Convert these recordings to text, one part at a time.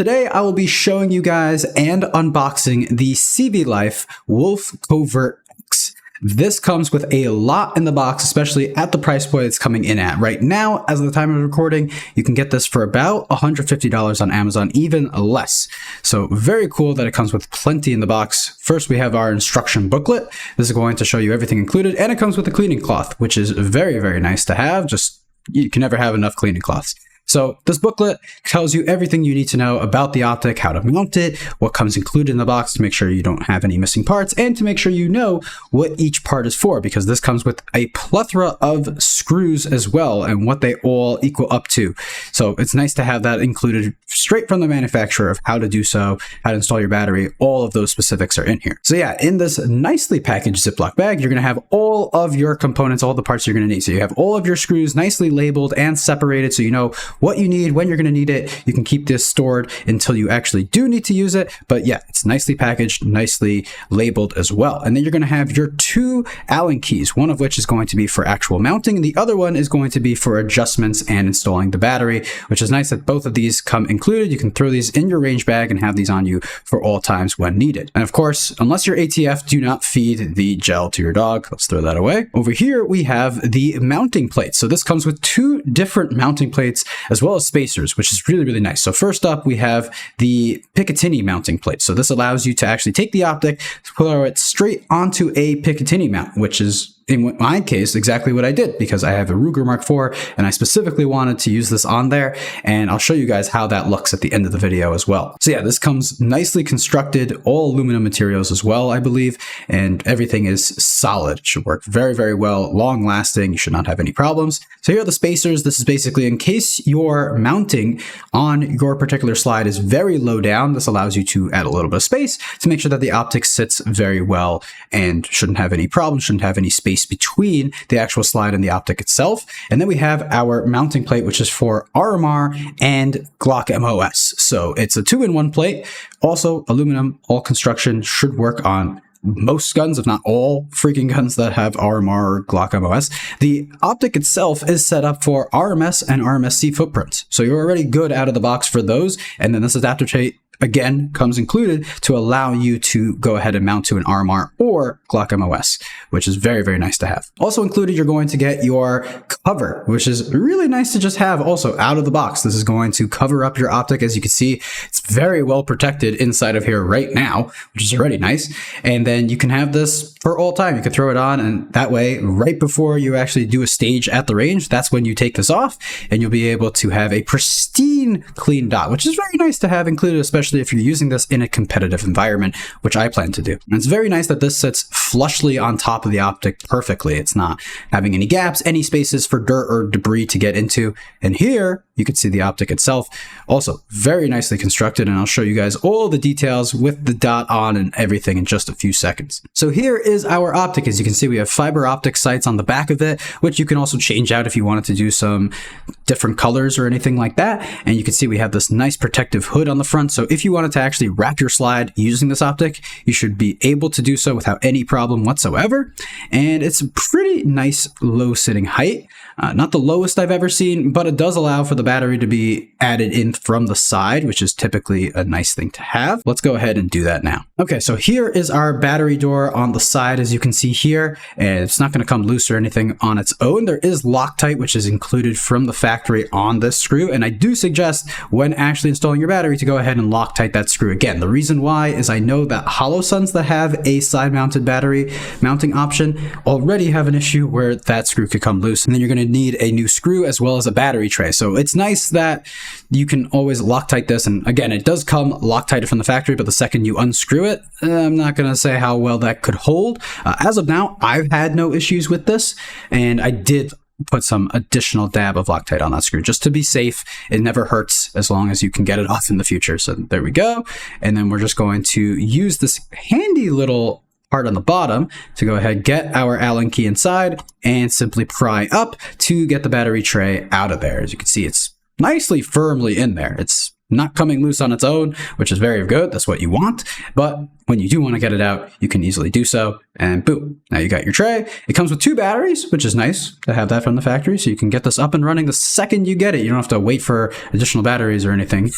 Today, I will be showing you guys and unboxing the CV Life Wolf Covert X. This comes with a lot in the box, especially at the price point it's coming in at. Right now, as of the time of recording, you can get this for about $150 on Amazon, even less. So very cool that it comes with plenty in the box. First, we have our instruction booklet. This is going to show you everything included, and it comes with a cleaning cloth, which is very, very nice to have. Just, you can never have enough cleaning cloths. So this booklet tells you everything you need to know about the Optic, how to mount it, what comes included in the box to make sure you don't have any missing parts, and to make sure you know what each part is for, because this comes with a plethora of screws as well and what they all equal up to. So it's nice to have that included straight from the manufacturer of how to do so, how to install your battery. All of those specifics are in here. So yeah, in this nicely packaged Ziploc bag, you're going to have all of your components, all the parts you're going to need. So you have all of your screws nicely labeled and separated so you know what you need, when you're going to need it. You can keep this stored until you actually do need to use it. But yeah, it's nicely packaged, nicely labeled as well. And then you're going to have your two Allen keys, one of which is going to be for actual mounting, and the other one is going to be for adjustments and installing the battery, which is nice that both of these come included. You can throw these in your range bag and have these on you for all times when needed. And of course, unless you're ATF, do not feed the gel to your dog. Let's throw that away. Over here, we have the mounting plates. So this comes with two different mounting plates as well as spacers, which is really, really nice. So first up, we have the Picatinny mounting plate. So this allows you to actually take the Optic, throw it straight onto a Picatinny mount, which is, in my case, exactly what I did, because I have a Ruger Mark IV and I specifically wanted to use this on there, and I'll show you guys how that looks at the end of the video as well. So yeah, this comes nicely constructed, all aluminum materials as well, I believe, and everything is solid. It should work very, very well, long lasting. You should not have any problems. So here are the spacers. This is basically in case your mounting on your particular slide is very low down. This allows you to add a little bit of space to make sure that the Optic sits very well and shouldn't have any problems, shouldn't have any space between the actual slide and the Optic itself. And then we have our mounting plate, which is for RMR and Glock MOS. So it's a 2-in-1 plate, also aluminum. All construction should work on most guns, if not all freaking guns that have RMR or Glock MOS. The Optic itself is set up for RMS and RMSC footprints. So you're already good out of the box for those. And then this adapter tray, again, comes included to allow you to go ahead and mount to an RMR or Glock MOS, which is very, very nice to have. Also included, you're going to get your cover, which is really nice to just have also out of the box. This is going to cover up your Optic. As you can see, it's very well protected inside of here right now, which is already nice. And then you can have this for all time. You can throw it on, and that way, right before you actually do a stage at the range, that's when you take this off, and you'll be able to have a pristine, clean dot, which is very nice to have included, especially if you're using this in a competitive environment, which I plan to do. And it's very nice that this sits flushly on top of the Optic perfectly. It's not having any gaps, any spaces for dirt or debris to get into. And here, you can see the Optic itself, also very nicely constructed, and I'll show you guys all the details with the dot on and everything in just a few seconds. So here is our Optic. As you can see, we have fiber optic sights on the back of it, which you can also change out if you wanted to do some different colors or anything like that. And you can see we have this nice protective hood on the front. So if you wanted to actually wrap your slide using this Optic, you should be able to do so without any problem whatsoever. And it's a pretty nice low sitting height. Not the lowest I've ever seen, but it does allow for the battery to be added in from the side, which is typically a nice thing to have. Let's go ahead and do that now. Okay, so here is our battery door on the side, as you can see here, and it's not going to come loose or anything on its own. There is Loctite, which is included from the factory on this screw, and I do suggest when actually installing your battery to go ahead and Loctite that screw. Again, the reason why is I know that HoloSuns that have a side-mounted battery mounting option already have an issue where that screw could come loose, and then you're going to need a new screw as well as a battery tray. So it's nice that you can always Loctite this, and again, it does come Loctited from the factory, but the second you unscrew it, I'm not going to say how well that could hold. As of now, I've had no issues with this, and I did put some additional dab of Loctite on that screw just to be safe. It never hurts as long as you can get it off in the future. So there we go. And then we're just going to use this handy little part on the bottom to go ahead, get our Allen key inside, and simply pry up to get the battery tray out of there. As you can see, it's nicely firmly in there. It's not coming loose on its own, which is very good. That's what you want. But when you do want to get it out, you can easily do so. And boom, now you got your tray. It comes with 2 batteries, which is nice to have that from the factory. So you can get this up and running the second you get it. You don't have to wait for additional batteries or anything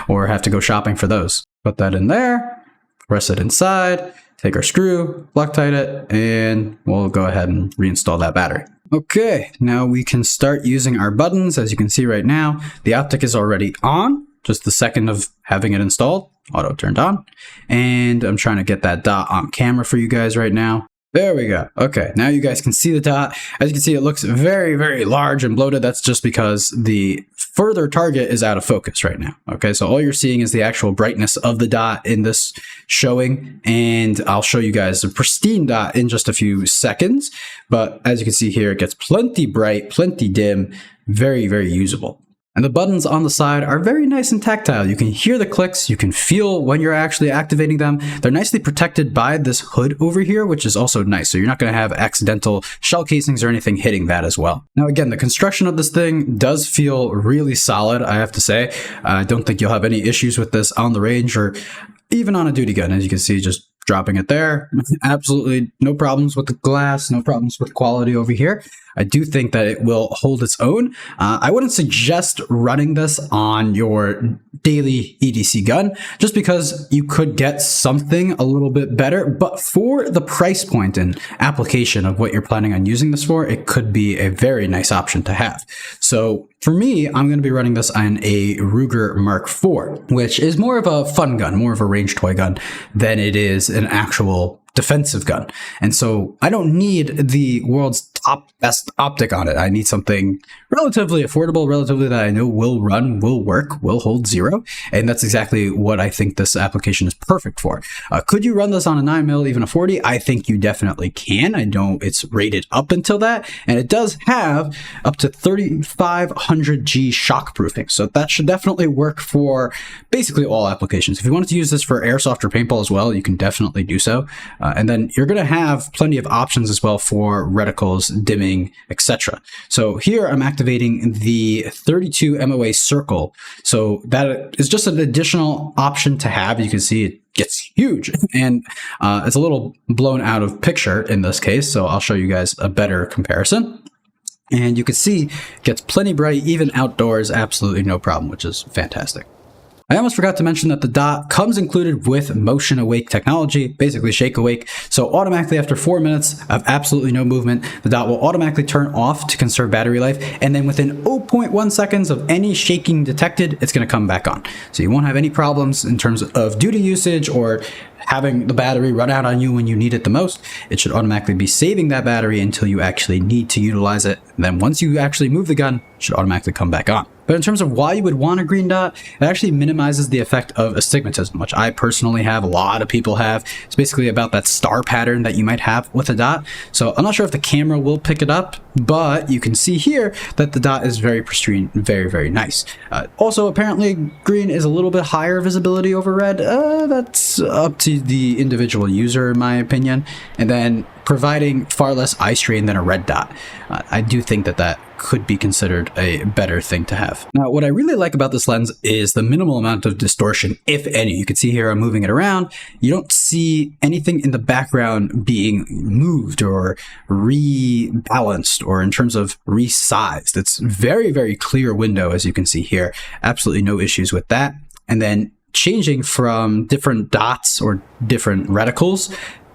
or have to go shopping for those. Put that in there, press it inside, take our screw, Loctite it, and we'll go ahead and reinstall that battery. Okay, now we can start using our buttons. As you can see right now, the Optic is already on, just the second of having it installed, auto turned on. And I'm trying to get that dot on camera for you guys right now. There we go. Okay, now you guys can see the dot. As you can see, it looks very, very large and bloated. That's just because the further target is out of focus right now. Okay, so all you're seeing is the actual brightness of the dot in this showing, and I'll show you guys a pristine dot in just a few seconds. But as you can see here, it gets plenty bright, plenty dim, very, very usable. And the buttons on the side are very nice and tactile. You can hear the clicks, you can feel when you're actually activating them. They're nicely protected by this hood over here, which is also nice. So you're not going to have accidental shell casings or anything hitting that as well. Now again, the construction of this thing does feel really solid, I have to say. I don't think you'll have any issues with this on the range or even on a duty gun. As you can see, just dropping it there. Absolutely no problems with the glass, no problems with quality over here. I do think that it will hold its own. I wouldn't suggest running this on your daily EDC gun, just because you could get something a little bit better. But for the price point and application of what you're planning on using this for, it could be a very nice option to have. So for me, I'm going to be running this on a Ruger Mark IV, which is more of a fun gun, more of a range toy gun than it is an actual defensive gun. And so I don't need the world's top best optic on it. I need something relatively affordable, relatively that I know will run, will work, will hold zero. And that's exactly what I think this application is perfect for. Could you run this on a 9mm, even a 40? I think you definitely can. I know it's rated up until that. And it does have up to 3500G shockproofing. So that should definitely work for basically all applications. If you wanted to use this for airsoft or paintball as well, you can definitely do so. And then you're going to have plenty of options as well for reticles, dimming, etc. So here I'm activating the 32 MOA circle. So that is just an additional option to have. You can see it gets huge and it's a little blown out of picture in this case. So I'll show you guys a better comparison. And you can see it gets plenty bright, even outdoors, absolutely no problem, which is fantastic. I almost forgot to mention that the dot comes included with motion awake technology, basically shake awake. So automatically after 4 minutes of absolutely no movement, the dot will automatically turn off to conserve battery life. And then within 0.1 seconds of any shaking detected, it's going to come back on. So you won't have any problems in terms of duty usage or having the battery run out on you when you need it the most. It should automatically be saving that battery until you actually need to utilize it. And then once you actually move the gun, it should automatically come back on. But in terms of why you would want a green dot, it actually minimizes the effect of astigmatism, which I personally have, a lot of people have. It's basically about that star pattern that you might have with a dot. So I'm not sure if the camera will pick it up, but you can see here that the dot is very pristine, very, very nice. Also, apparently green is a little bit higher visibility over red. That's up to the individual user, in my opinion. And then providing far less eye strain than a red dot. I do think that that could be considered a better thing to have. Now, what I really like about this lens is the minimal amount of distortion, if any. You can see here I'm moving it around. You don't see anything in the background being moved or rebalanced or in terms of resized. It's very, very clear window, as you can see here. Absolutely no issues with that. And then changing from different dots or different reticles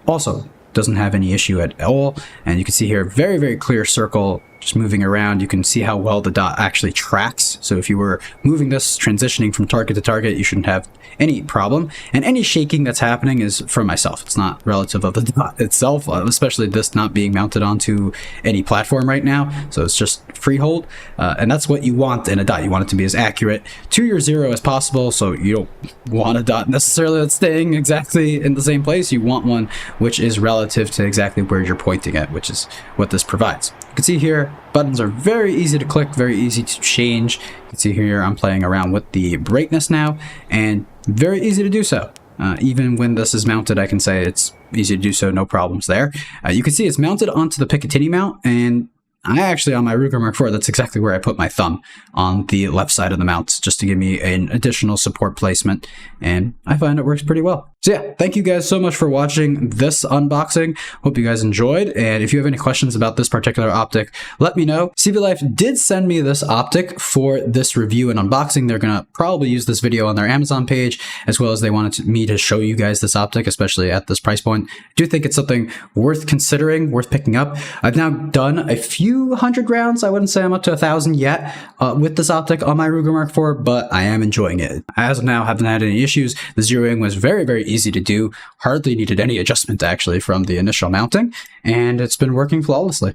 also doesn't have any issue at all. And you can see here, very, very clear circle, just moving around. You can see how well the dot actually tracks. So if you were moving this, transitioning from target to target, you shouldn't have any problem. And any shaking that's happening is for myself. It's not relative of the dot itself, especially this not being mounted onto any platform right now. So it's just freehold. And that's what you want in a dot. You want it to be as accurate to your zero as possible. So you don't want a dot necessarily that's staying exactly in the same place. You want one which is relative to exactly where you're pointing at, which is what this provides. You can see here, buttons are very easy to click, very easy to change. You can see here I'm playing around with the brightness now, and very easy to do so. Even when this is mounted, I can say it's easy to do so, no problems there. You can see it's mounted onto the Picatinny mount, and I actually, on my Ruger Mark IV, that's exactly where I put my thumb, on the left side of the mount, just to give me an additional support placement, and I find it works pretty well. So yeah, thank you guys so much for watching this unboxing. Hope you guys enjoyed, and if you have any questions about this particular optic, let me know. CV Life did send me this optic for this review and unboxing. They're gonna probably use this video on their Amazon page, as well as they wanted me to show you guys this optic, especially at this price point. I do think it's something worth considering, worth picking up. I've now done a few hundred rounds. I wouldn't say I'm up to 1,000 yet with this optic on my Ruger Mark IV, but I am enjoying it. As of now, haven't had any issues. The zeroing was very, very easy to do. Hardly needed any adjustment actually from the initial mounting, and it's been working flawlessly.